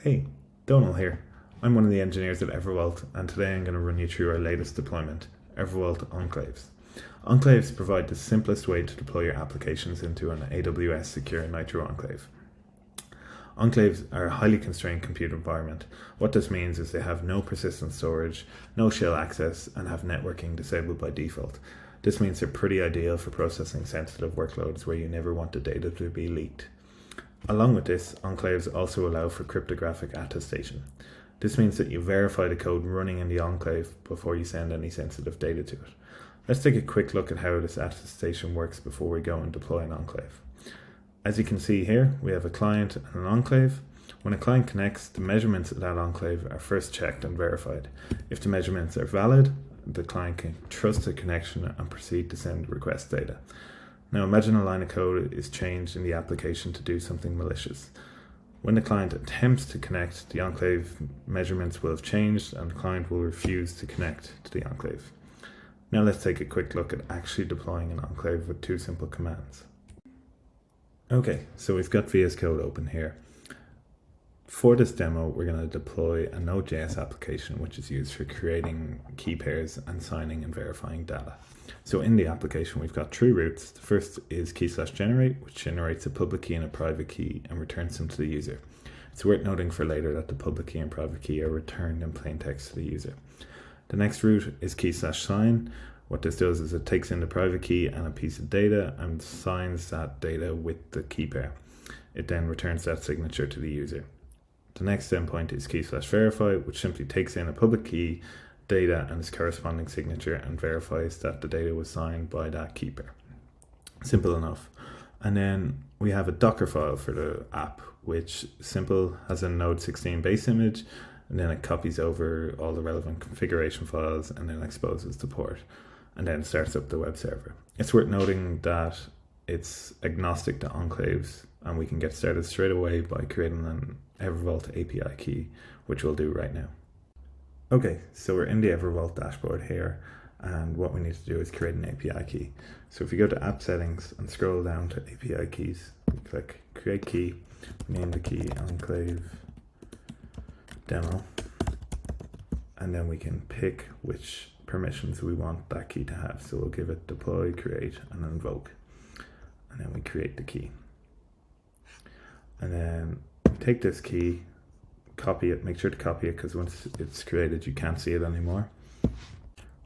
Hey, Donal here. I'm one of the engineers at Evervault, and today I'm going to run you through our latest deployment, Evervault Enclaves. Enclaves provide the simplest way to deploy your applications into an AWS Secure Nitro Enclave. Enclaves are a highly constrained compute environment. What this means is they have no persistent storage, no shell access, and have networking disabled by default. This means they're pretty ideal for processing sensitive workloads where you never want the data to be leaked. Along with this, enclaves also allow for cryptographic attestation. This means that you verify the code running in the enclave before you send any sensitive data to it. Let's take a quick look at how this attestation works before we go and deploy an enclave. As you can see here, we have a client and an enclave. When a client connects, the measurements of that enclave are first checked and verified. If the measurements are valid, the client can trust the connection and proceed to send request data. Now imagine a line of code is changed in the application to do something malicious. When the client attempts to connect, the enclave measurements will have changed and the client will refuse to connect to the enclave. Now let's take a quick look at actually deploying an enclave with two simple commands. Okay, so we've got VS Code open here. For this demo, we're going to deploy a Node.js application which is used for creating key pairs and signing and verifying data. So in the application, we've got three routes. The first is key/generate, which generates a public key and a private key and returns them to the user. It's worth noting for later that the public key and private key are returned in plain text to the user. The next route is key/sign. What this does is it takes in the private key and a piece of data and signs that data with the key pair. It then returns that signature to the user. The next endpoint is key/verify, which simply takes in a public key, data, and its corresponding signature and verifies that the data was signed by that key pair. Simple enough. And then we have a Docker file for the app, which simple has a Node 16 base image, and then it copies over all the relevant configuration files and then exposes the port, and then starts up the web server. It's worth noting that it's agnostic to enclaves, and we can get started straight away by creating an Evervault API key, which we'll do right now. Okay, so we're in the Evervault dashboard here, and what we need to do is create an API key. So if you go to app settings and scroll down to API keys, click create key, name the key enclave demo, and then we can pick which permissions we want that key to have. So we'll give it deploy, create, and invoke, and then we create the key. And then take this key, copy it, make sure to copy it because once it's created you can't see it anymore.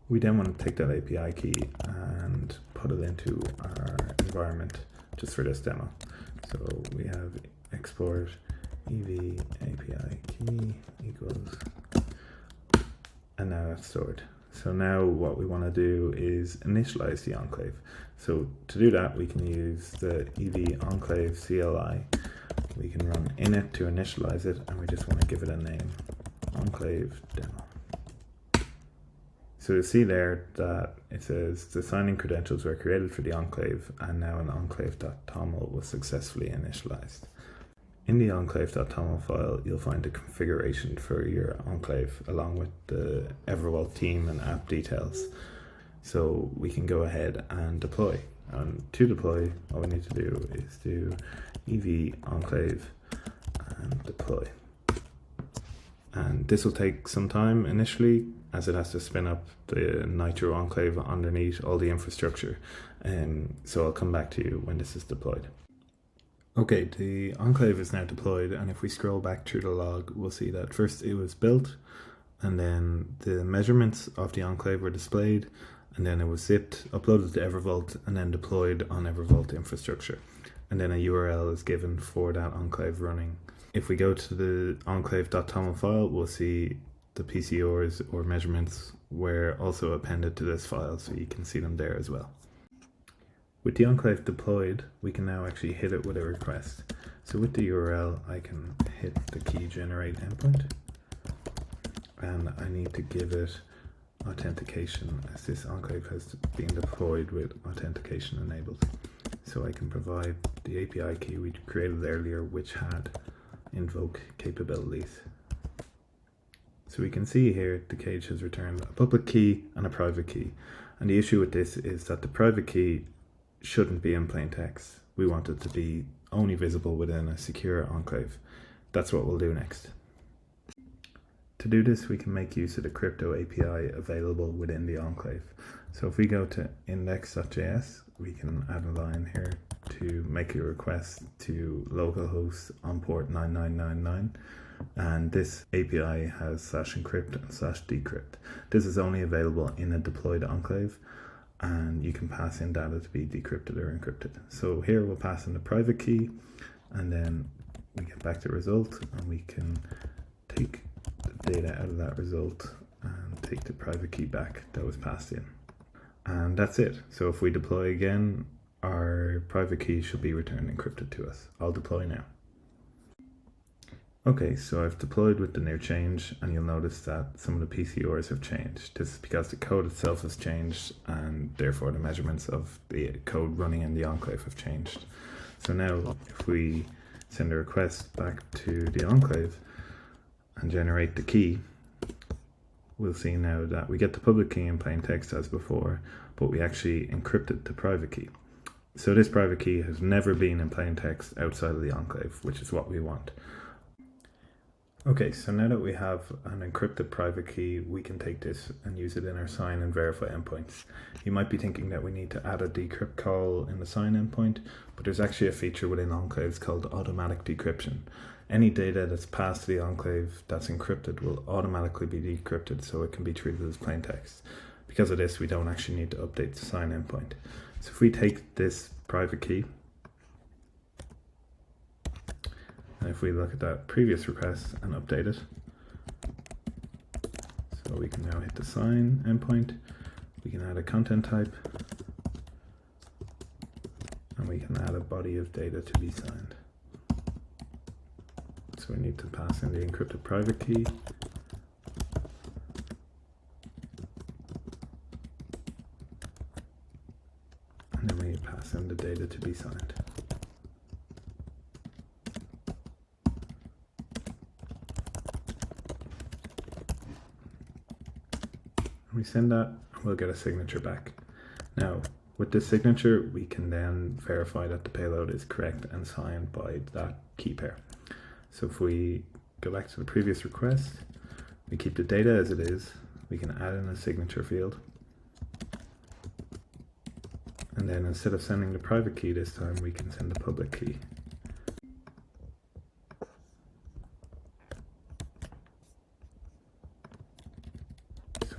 We then want to take that API key and put it into our environment just for this demo. So we have export ev API key equals, and now that's stored. So now what we want to do is initialize the enclave. So to do that we can use the ev enclave CLI. We can run init to initialize it, and we just want to give it a name, enclave demo. So you'll see there that it says the signing credentials were created for the enclave, and now an enclave.toml was successfully initialized. In the enclave.toml file, you'll find the configuration for your enclave along with the Evervault team and app details. So we can go ahead and deploy. And to deploy, all we need to do is do ev enclave and deploy. And this will take some time initially, as it has to spin up the Nitro Enclave underneath all the infrastructure. So I'll come back to you when this is deployed. Okay, the enclave is now deployed, and if we scroll back through the log, we'll see that first it was built, and then the measurements of the enclave were displayed, and then it was zipped, uploaded to Evervault, and then deployed on Evervault infrastructure. And then a URL is given for that enclave running. If we go to the enclave.toml file, we'll see the PCOs or measurements were also appended to this file, so you can see them there as well. With the enclave deployed, we can now actually hit it with a request. So with the URL, I can hit the key generate endpoint, and I need to give it authentication, as this enclave has been deployed with authentication enabled. So I can provide the API key we created earlier, which had invoke capabilities. So we can see here the cage has returned a public key and a private key. And the issue with this is that the private key shouldn't be in plain text. We want it to be only visible within a secure enclave. That's what we'll do next. To do this, we can make use of the crypto API available within the enclave. So if we go to index.js, we can add a line here to make a request to localhost on port 9999. And this API has /encrypt and /decrypt. This is only available in a deployed enclave, and you can pass in data to be decrypted or encrypted. So here we'll pass in the private key, and then we get back the result, and we can take the data out of that result and take the private key back that was passed in. And that's it. So if we deploy again, our private key should be returned encrypted to us. I'll deploy now. Okay, so I've deployed with the new change, and you'll notice that some of the PCORs have changed. This is because the code itself has changed, and therefore the measurements of the code running in the enclave have changed. So now if we send a request back to the enclave and generate the key, we'll see now that we get the public key in plain text as before, but we actually encrypted the private key. So this private key has never been in plain text outside of the enclave, which is what we want. Okay, so now that we have an encrypted private key, we can take this and use it in our sign and verify endpoints. You might be thinking that we need to add a decrypt call in the sign endpoint, but there's actually a feature within enclaves called automatic decryption. Any data that's passed to the enclave that's encrypted will automatically be decrypted, so it can be treated as plain text. Because of this, we don't actually need to update the sign endpoint. So if we take this private key, and if we look at that previous request and update it, so we can now hit the sign endpoint, we can add a content type, and we can add a body of data to be signed. So we need to pass in the encrypted private key, and then we pass in the data to be signed. We send that, we'll get a signature back. Now, with this signature, we can then verify that the payload is correct and signed by that key pair. So if we go back to the previous request, we keep the data as it is, we can add in a signature field. And then instead of sending the private key this time, we can send the public key.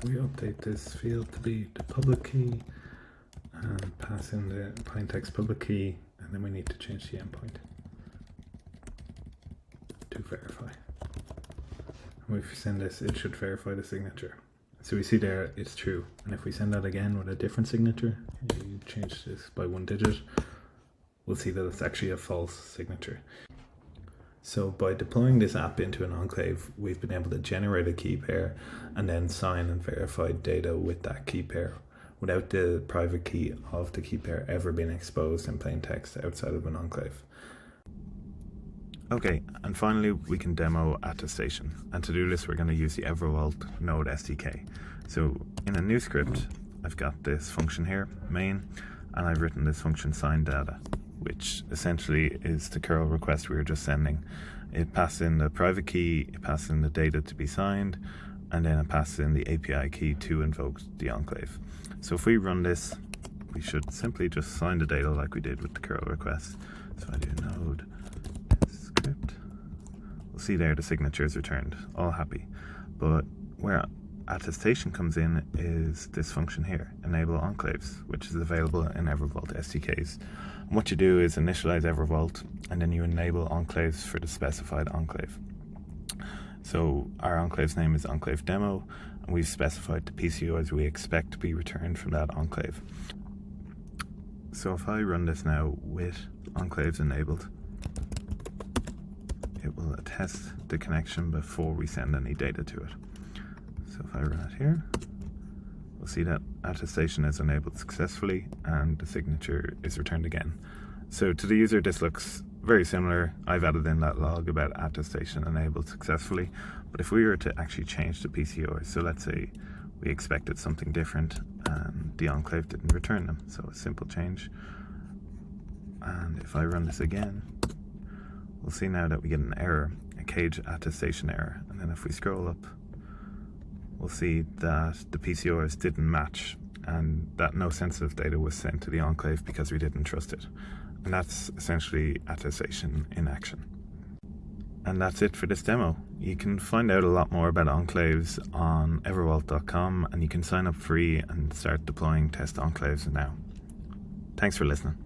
We update this field to be the public key and pass in the plain text public key, and then we need to change the endpoint to verify. And if we send this, it should verify the signature. So we see there it's true. And if we send that again with a different signature, you change this by 1 digit, we'll see that it's actually a false signature. So by deploying this app into an enclave, we've been able to generate a key pair and then sign and verify data with that key pair without the private key of the key pair ever being exposed in plain text outside of an enclave. Okay, and finally we can demo Attestation. And to do this, we're going to use the Evervault Node SDK. So in a new script, I've got this function here, main, and I've written this function sign data, which essentially is the curl request we were just sending. It passes in the private key, it passes in the data to be signed, and then it passes in the API key to invoke the enclave. So if we run this, we should simply just sign the data like we did with the curl request. So I do node script. We'll see there the signature is returned, all happy. But where Attestation comes in is this function here, enable enclaves, which is available in Evervault SDKs. And what you do is initialize Evervault, and then you enable enclaves for the specified enclave. So our enclave's name is enclave demo, and we've specified the PCOs we expect to be returned from that enclave. So if I run this now with enclaves enabled, it will attest the connection before we send any data to it. So if I run it here, we'll see that Attestation is enabled successfully and the signature is returned again. So to the user, this looks very similar. I've added in that log about Attestation enabled successfully. But if we were to actually change the PCOs, so let's say we expected something different and the enclave didn't return them. So a simple change. And if I run this again, we'll see now that we get an error, a cage attestation error. And then if we scroll up, we'll see that the PCOs didn't match and that no sensitive data was sent to the enclave because we didn't trust it. And that's essentially attestation in action. And that's it for this demo. You can find out a lot more about enclaves on evervault.com, and you can sign up free and start deploying test enclaves now. Thanks for listening.